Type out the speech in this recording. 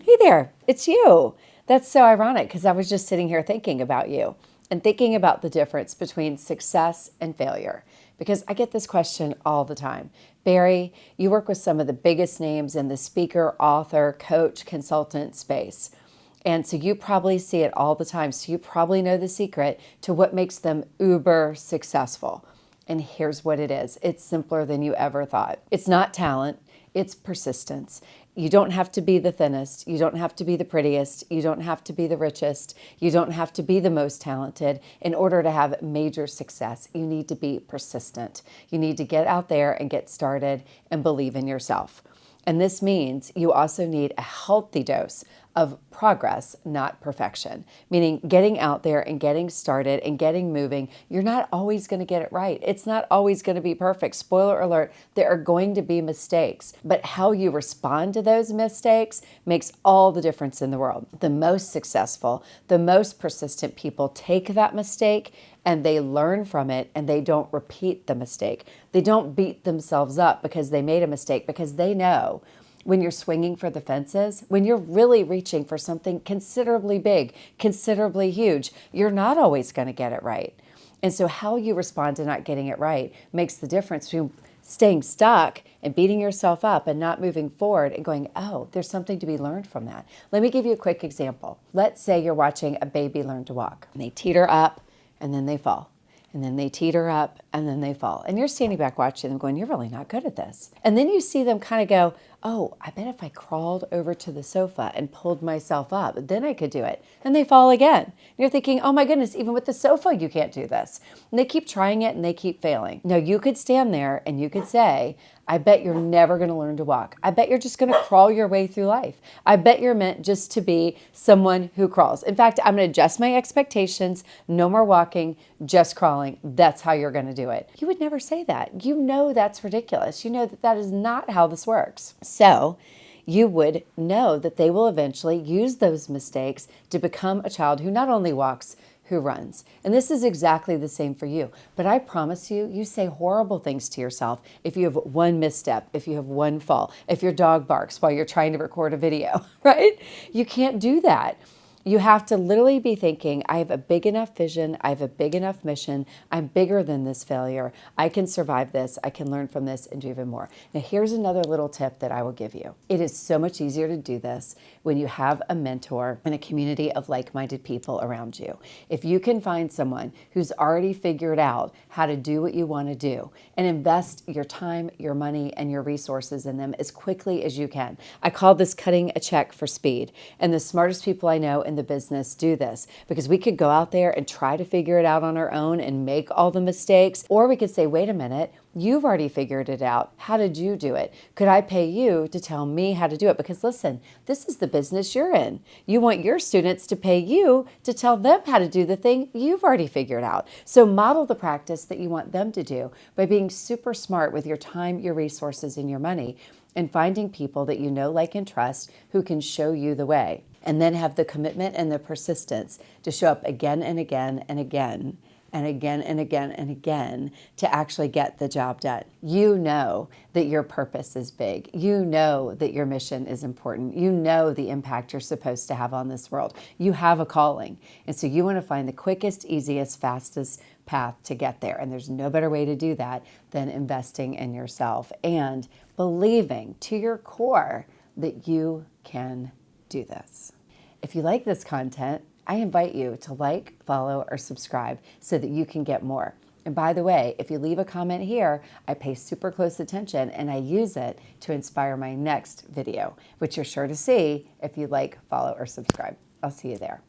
Hey there, it's you. That's so ironic because I was just sitting here thinking about you and thinking about the difference between success and failure. Because I get this question all the time. Barry, you work with some of the biggest names in the speaker, author, coach, consultant space. And so you probably see it all the time. So you probably know the secret to what makes them uber successful. And here's what it is. It's simpler than you ever thought. It's not talent, it's persistence. You don't have to be the thinnest. You don't have to be the prettiest. You don't have to be the richest. You don't have to be the most talented in order to have major success. You need to be persistent. You need to get out there and get started and believe in yourself. And this means you also need a healthy dose of progress, not perfection, meaning getting out there and getting started and getting moving. You're not always going to get it right. It's not always going to be perfect. Spoiler alert, there are going to be mistakes, but how you respond to those mistakes makes all the difference in the world. The most successful, the most persistent people take that mistake and they learn from it and they don't repeat the mistake. They don't beat themselves up because they made a mistake, because they know when you're swinging for the fences, when you're really reaching for something considerably big, considerably huge, you're not always going to get it right. And so how you respond to not getting it right makes the difference between staying stuck and beating yourself up and not moving forward and going, oh, there's something to be learned from that. Let me give you a quick example. Let's say you're watching a baby learn to walk and they teeter up and then they fall. And then they teeter up and then they fall. And you're standing back watching them going, you're really not good at this. And then you see them kind of go, oh, I bet if I crawled over to the sofa and pulled myself up, then I could do it. And they fall again. And you're thinking, oh my goodness, even with the sofa, you can't do this. And they keep trying it and they keep failing. Now you could stand there and you could say, I bet you're never going to learn to walk. I bet you're just going to crawl your way through life. I bet you're meant just to be someone who crawls. In fact, I'm going to adjust my expectations. No more walking, just crawling. That's how you're going to do it. You would never say that. You know that's ridiculous. You know that that is not how this works. So you would know that they will eventually use those mistakes to become a child who not only walks, who runs. And this is exactly the same for you. But I promise you, you say horrible things to yourself if you have one misstep, if you have one fall, if your dog barks while you're trying to record a video, right? You can't do that. You have to literally be thinking, I have a big enough vision, I have a big enough mission, I'm bigger than this failure, I can survive this, I can learn from this and do even more. Now here's another little tip that I will give you. It is so much easier to do this when you have a mentor and a community of like-minded people around you. If you can find someone who's already figured out how to do what you want to do and invest your time, your money, and your resources in them as quickly as you can. I call this cutting a check for speed. And the smartest people I know in the business do this, because we could go out there and try to figure it out on our own and make all the mistakes, or we could say, wait a minute, you've already figured it out. How did you do it? Could I pay you to tell me how to do it? Because listen, this is the business you're in. You want your students to pay you to tell them how to do the thing you've already figured out. So model the practice that you want them to do by being super smart with your time, your resources, and your money, and finding people that you know, like, and trust who can show you the way. And then have the commitment and the persistence to show up again and again and again and again and again and again to actually get the job done. You know that your purpose is big. You know that your mission is important. You know the impact you're supposed to have on this world. You have a calling. And so you want to find the quickest, easiest, fastest path to get there. And there's no better way to do that than investing in yourself and believing to your core that you can do this. If you like this content, I invite you to like, follow, or subscribe so that you can get more. And by the way, if you leave a comment here, I pay super close attention and I use it to inspire my next video, which you're sure to see if you like, follow, or subscribe. I'll see you there.